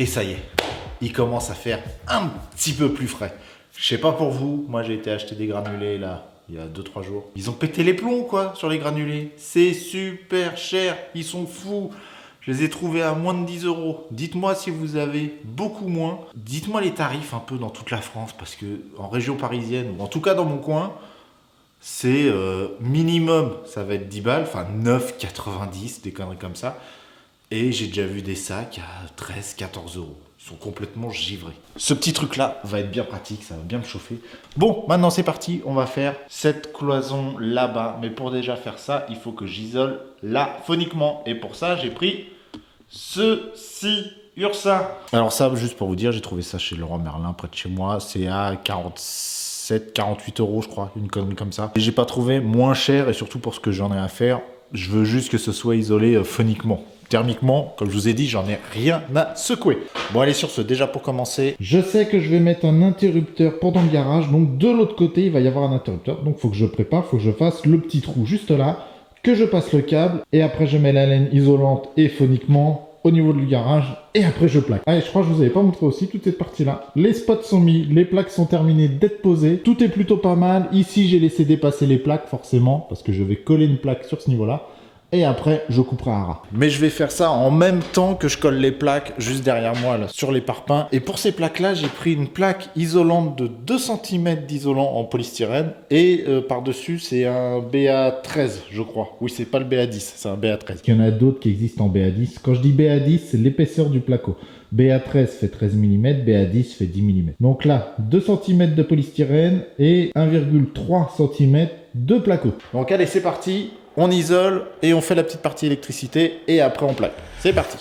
Et ça y est, il commence à faire un petit peu plus frais. Je sais pas pour vous, moi j'ai été acheter des granulés là, il y a 2-3 jours. Ils ont pété les plombs quoi sur les granulés. C'est super cher, ils sont fous. Je les ai trouvés à moins de 10 euros. Dites-moi si vous avez beaucoup moins. Dites-moi les tarifs un peu dans toute la France parce que en région parisienne, ou en tout cas dans mon coin, c'est minimum, ça va être 10 balles, enfin 9,90, des conneries comme ça. Et j'ai déjà vu des sacs à 13-14 euros. Ils sont complètement givrés. Ce petit truc-là va être bien pratique, ça va bien me chauffer. Bon, maintenant c'est parti, on va faire cette cloison là-bas. Mais pour déjà faire ça, il faut que j'isole là phoniquement. Et pour ça, j'ai pris ceci, Ursa. Alors ça, juste pour vous dire, j'ai trouvé ça chez Leroy Merlin, près de chez moi. C'est à 47-48 euros, je crois, une connerie comme ça. Et j'ai pas trouvé moins cher, et surtout pour ce que j'en ai à faire, je veux juste que ce soit isolé phoniquement. Thermiquement, comme je vous ai dit, j'en ai rien à secouer. Bon, allez, sur ce, déjà pour commencer, Je sais que je vais mettre un interrupteur pendant le garage, donc de l'autre côté, il va y avoir un interrupteur. Donc, il faut que je prépare, il faut que je fasse le petit trou juste là, que je passe le câble, et après, je mets la laine isolante et phoniquement au niveau du garage, et après, je plaque. Allez, je crois que je vous avais pas montré aussi toute cette partie-là. Les spots sont mis, les plaques sont terminées d'être posées. Tout est plutôt pas mal. Ici, j'ai laissé dépasser les plaques, forcément, parce que je vais coller une plaque sur ce niveau-là. Et après, je couperai à ras. mais je vais faire ça en même temps que je colle les plaques juste derrière moi, là, sur les parpaings. Et pour ces plaques-là, j'ai pris une plaque isolante de 2 cm d'isolant en polystyrène. Et par-dessus, c'est un BA13, je crois. Oui, c'est pas le BA10, c'est un BA13. Il y en a d'autres qui existent en BA10. Quand je dis BA10, c'est l'épaisseur du placo. BA13 fait 13 mm, BA10 fait 10 mm. Donc là, 2 cm de polystyrène et 1,3 cm de placo. Donc allez, c'est parti. On isole et on fait la petite partie électricité et après on plaque. C'est parti.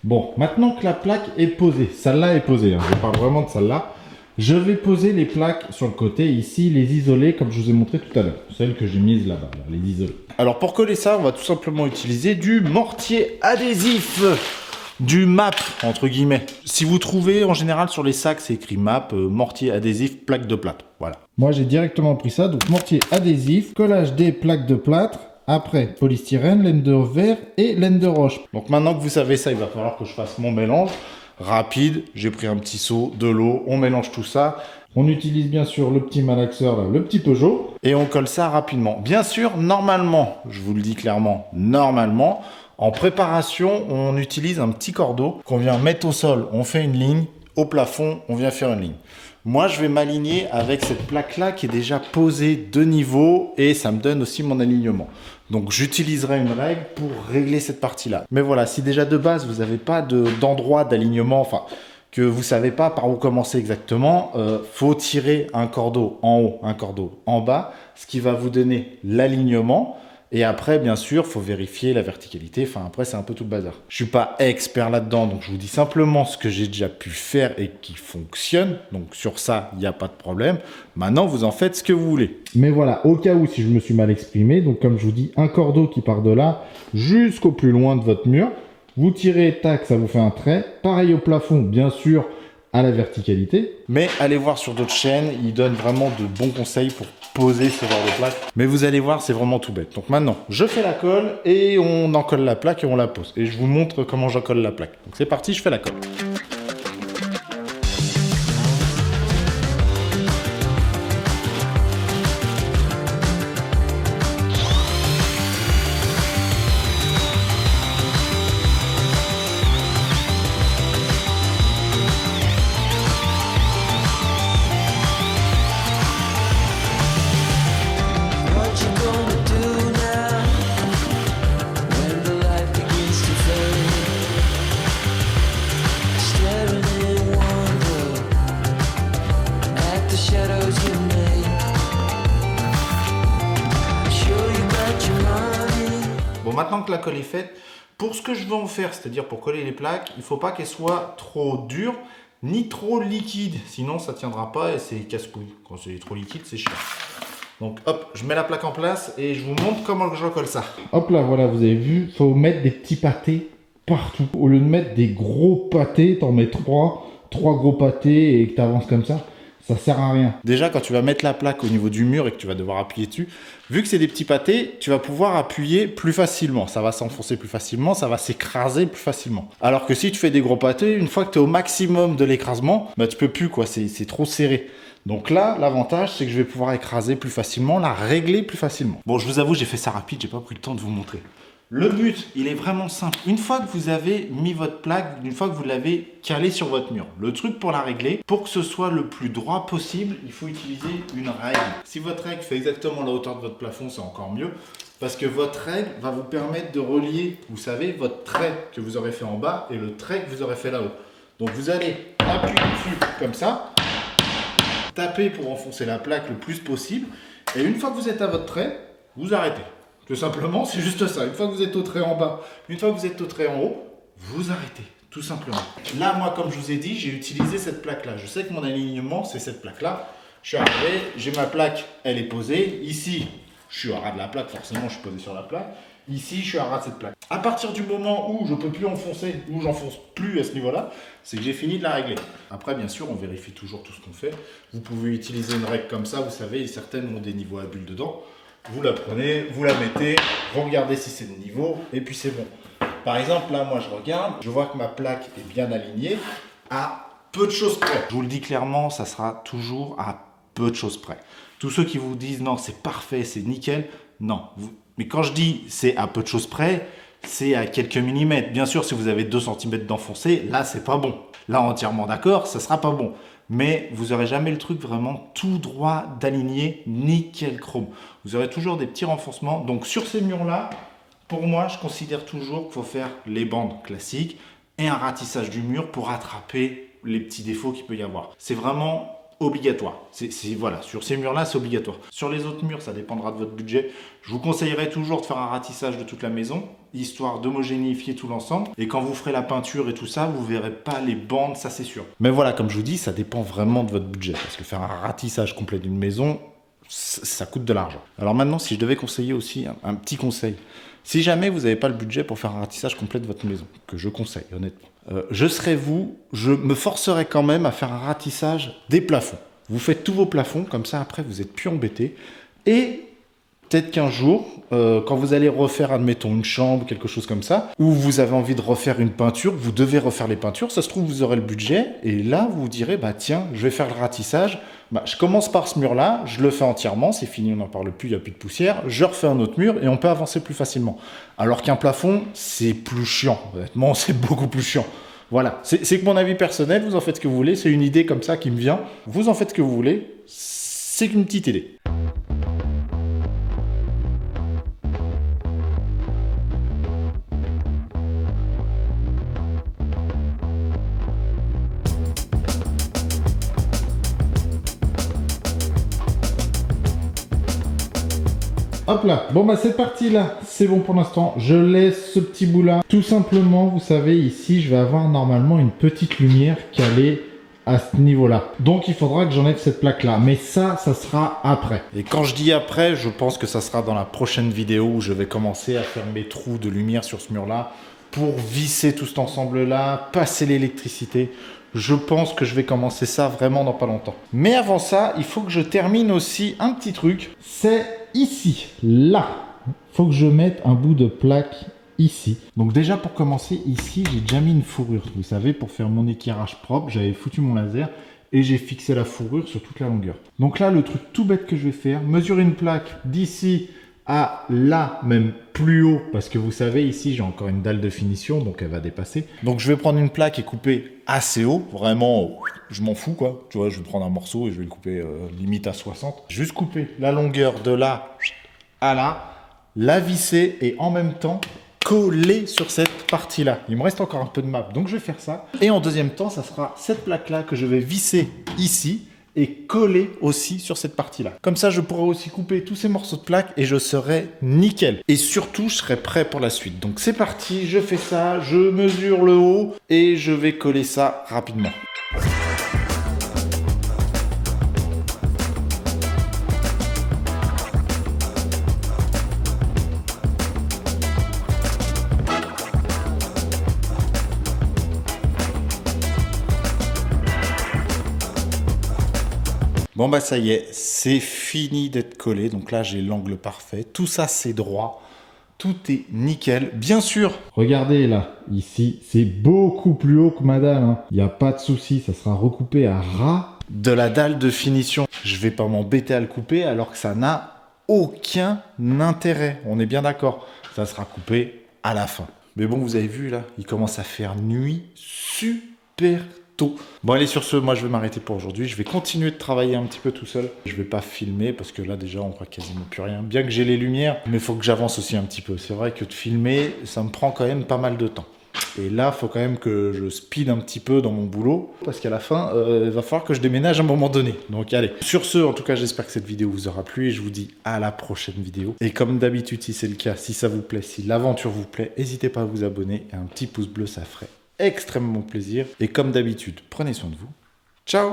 Bon, maintenant que la plaque est posée, celle-là est posée, hein, je parle vraiment de celle-là, je vais poser les plaques sur le côté, ici, les isoler comme je vous ai montré tout à l'heure. Celles que j'ai mises là-bas, là, les isoler. Alors pour coller ça, on va tout simplement utiliser du mortier adhésif. Du MAP, entre guillemets. Si vous trouvez, en général, sur les sacs, c'est écrit MAP, mortier adhésif, plaque de plâtre. Voilà. Moi, j'ai directement pris ça, donc mortier adhésif, collage des plaques de plâtre, après polystyrène, laine de verre et laine de roche. Donc maintenant que vous savez ça, il va falloir que je fasse mon mélange rapide. J'ai pris un petit seau, de l'eau, on mélange tout ça. On utilise bien sûr le petit malaxeur, là, le petit Peugeot. Et on colle ça rapidement. Bien sûr, normalement, je vous le dis clairement, normalement, en préparation, on utilise un petit cordeau qu'on vient mettre au sol. On fait une ligne, au plafond, on vient faire une ligne. Moi, je vais m'aligner avec cette plaque-là qui est déjà posée de niveau et ça me donne aussi mon alignement. Donc, j'utiliserai une règle pour régler cette partie-là. Mais voilà, si déjà de base, vous n'avez pas d'endroit d'alignement, enfin, que vous savez pas par où commencer exactement, faut tirer un cordeau en haut, un cordeau en bas, ce qui va vous donner l'alignement. Et après, bien sûr, faut vérifier la verticalité. Enfin, après, c'est un peu tout le bazar. Je suis pas expert là-dedans, donc je vous dis simplement ce que j'ai déjà pu faire et qui fonctionne. Donc sur ça, il n'y a pas de problème. Maintenant, vous en faites ce que vous voulez. Mais voilà, au cas où si je me suis mal exprimé, donc comme je vous dis, un cordeau qui part de là jusqu'au plus loin de votre mur. Vous tirez, tac, ça vous fait un trait. Pareil au plafond, bien sûr, à la verticalité. Mais allez voir sur d'autres chaînes, ils donnent vraiment de bons conseils pour poser ce genre de plaque. Mais vous allez voir, c'est vraiment tout bête. Donc maintenant, je fais la colle et on en colle la plaque et on la pose. Et je vous montre comment je colle la plaque. Donc c'est parti, je fais la colle. maintenant que la colle est faite, pour ce que je veux en faire, c'est-à-dire pour coller les plaques, il ne faut pas qu'elles soient trop dures ni trop liquides. Sinon, ça ne tiendra pas et c'est casse-couille. Quand c'est trop liquide, c'est chiant. Donc hop, je mets la plaque en place et je vous montre comment je recolle ça. Hop là, voilà, vous avez vu, il faut mettre des petits pâtés partout. Au lieu de mettre des gros pâtés, t'en mets trois gros pâtés et que tu avances comme ça sert à rien. Déjà, quand tu vas mettre la plaque au niveau du mur et que tu vas devoir appuyer dessus, vu que c'est des petits pâtés, tu vas pouvoir appuyer plus facilement. Ça va s'enfoncer plus facilement, ça va s'écraser plus facilement. Alors que si tu fais des gros pâtés, une fois que tu es au maximum de l'écrasement, bah tu peux plus quoi, c'est trop serré. Donc là, l'avantage, c'est que je vais pouvoir écraser plus facilement, la régler plus facilement. Bon, je vous avoue, j'ai fait ça rapide, j'ai pas pris le temps de vous montrer. Le but, il est vraiment simple. Une fois que vous avez mis votre plaque, une fois que vous l'avez calée sur votre mur, le truc pour la régler, pour que ce soit le plus droit possible, il faut utiliser une règle. Si votre règle fait exactement la hauteur de votre plafond, c'est encore mieux. Parce que votre règle va vous permettre de relier, vous savez, votre trait que vous aurez fait en bas et le trait que vous aurez fait là-haut. Donc vous allez appuyer dessus comme ça, taper pour enfoncer la plaque le plus possible. Et une fois que vous êtes à votre trait, vous arrêtez. Tout simplement, c'est juste ça. Une fois que vous êtes au trait en bas, une fois que vous êtes au trait en haut, vous arrêtez. Tout simplement. Là, moi, comme je vous ai dit, j'ai utilisé cette plaque-là. Je sais que mon alignement, c'est cette plaque-là. Je suis arrivé, j'ai ma plaque, elle est posée. Ici, je suis à ras de la plaque, forcément, je suis posé sur la plaque. Ici, je suis à ras de cette plaque. À partir du moment où je ne peux plus enfoncer, où j'enfonce plus à ce niveau-là, c'est que j'ai fini de la régler. Après, bien sûr, on vérifie toujours tout ce qu'on fait. Vous pouvez utiliser une règle comme ça, vous savez, certaines ont des niveaux à bulles dedans. Vous la prenez, vous la mettez, vous regardez si c'est le niveau, et puis c'est bon. Par exemple, là, moi, je regarde, je vois que ma plaque est bien alignée à peu de choses près. Je vous le dis clairement, ça sera toujours à peu de choses près. Tous ceux qui vous disent non, c'est parfait, c'est nickel, non. Mais quand je dis c'est à peu de choses près, c'est à quelques millimètres. Bien sûr, si vous avez 2 cm d'enfoncé, là, c'est pas bon. Là, entièrement d'accord, ça sera pas bon. Mais vous n'aurez jamais le truc vraiment tout droit d'aligné, nickel chrome. Vous aurez toujours des petits renforcements. Donc sur ces murs-là, pour moi, je considère toujours qu'il faut faire les bandes classiques et un ratissage du mur pour rattraper les petits défauts qu'il peut y avoir. C'est vraiment obligatoire. Voilà, sur ces murs-là, c'est obligatoire. Sur les autres murs, ça dépendra de votre budget. Je vous conseillerais toujours de faire un ratissage de toute la maison, histoire d'homogénéifier tout l'ensemble. Et quand vous ferez la peinture et tout ça, vous verrez pas les bandes, ça c'est sûr. Mais voilà, comme je vous dis, ça dépend vraiment de votre budget. Parce que faire un ratissage complet d'une maison, ça coûte de l'argent. Alors maintenant, si je devais conseiller aussi un petit conseil. Si jamais vous n'avez pas le budget pour faire un ratissage complet de votre maison, que je conseille honnêtement, je me forcerai quand même à faire un ratissage des plafonds. Vous faites tous vos plafonds, comme ça après vous n'êtes plus embêtés. Et peut-être qu'un jour, quand vous allez refaire, admettons, une chambre, quelque chose comme ça, ou vous avez envie de refaire une peinture, vous devez refaire les peintures, ça se trouve, vous aurez le budget, et là, vous vous direz, bah tiens, je vais faire le ratissage, je commence par ce mur-là, je le fais entièrement, c'est fini, on n'en parle plus, il n'y a plus de poussière, je refais un autre mur, et on peut avancer plus facilement. Alors qu'un plafond, c'est plus chiant, honnêtement, c'est beaucoup plus chiant. Voilà, c'est que mon avis personnel, vous en faites ce que vous voulez, c'est une idée comme ça qui me vient, vous en faites ce que vous voulez, c'est qu'une petite idée. Hop là, bon bah cette partie-là, c'est bon pour l'instant. Je laisse ce petit bout-là. Tout simplement, vous savez, ici, je vais avoir normalement une petite lumière calée à ce niveau-là. Donc, il faudra que j'enlève cette plaque-là. Mais ça sera après. Et quand je dis après, je pense que ça sera dans la prochaine vidéo où je vais commencer à faire mes trous de lumière sur ce mur-là pour visser tout cet ensemble-là, passer l'électricité. Je pense que je vais commencer ça vraiment dans pas longtemps. Mais avant ça, il faut que je termine aussi un petit truc. C'est ici, là. Faut que je mette un bout de plaque ici. Donc déjà pour commencer, ici, j'ai déjà mis une fourrure. Vous savez, pour faire mon éclairage propre, j'avais foutu mon laser et j'ai fixé la fourrure sur toute la longueur. Donc là, le truc tout bête que je vais faire, mesurer une plaque d'ici à là, même plus haut, parce que vous savez, ici, j'ai encore une dalle de finition, donc elle va dépasser. Donc je vais prendre une plaque et couper assez haut, vraiment, je m'en fous quoi. Tu vois, je vais prendre un morceau et je vais le couper limite à 60. Juste couper la longueur de là à là, la visser et en même temps coller sur cette partie-là. Il me reste encore un peu de map, donc je vais faire ça. Et en deuxième temps, ça sera cette plaque-là que je vais visser ici et coller aussi sur cette partie-là. Comme ça, je pourrai aussi couper tous ces morceaux de plaque et je serai nickel. Et surtout, je serai prêt pour la suite. Donc c'est parti, je fais ça, je mesure le haut et je vais coller ça rapidement. Bon bah ça y est, c'est fini d'être collé, donc là j'ai l'angle parfait, tout ça c'est droit, tout est nickel, bien sûr. Regardez là, ici c'est beaucoup plus haut que madame, hein. Il n'y a pas de souci, ça sera recoupé à ras. De la dalle de finition, je vais pas m'embêter à le couper alors que ça n'a aucun intérêt, on est bien d'accord, ça sera coupé à la fin. Mais bon vous avez vu là, il commence à faire nuit super tôt. Bon allez sur ce, moi je vais m'arrêter pour aujourd'hui, je vais continuer de travailler un petit peu tout seul. Je vais pas filmer parce que là déjà on voit quasiment plus rien, bien que j'ai les lumières, mais il faut que j'avance aussi un petit peu. C'est vrai que de filmer, ça me prend quand même pas mal de temps. Et là, il faut quand même que je speed un petit peu dans mon boulot, parce qu'à la fin, il va falloir que je déménage à un moment donné. Donc allez, sur ce, en tout cas, j'espère que cette vidéo vous aura plu, et je vous dis à la prochaine vidéo. Et comme d'habitude, si c'est le cas, si ça vous plaît, si l'aventure vous plaît, n'hésitez pas à vous abonner, et un petit pouce bleu, ça ferait extrêmement plaisir. Et comme d'habitude, prenez soin de vous. Ciao!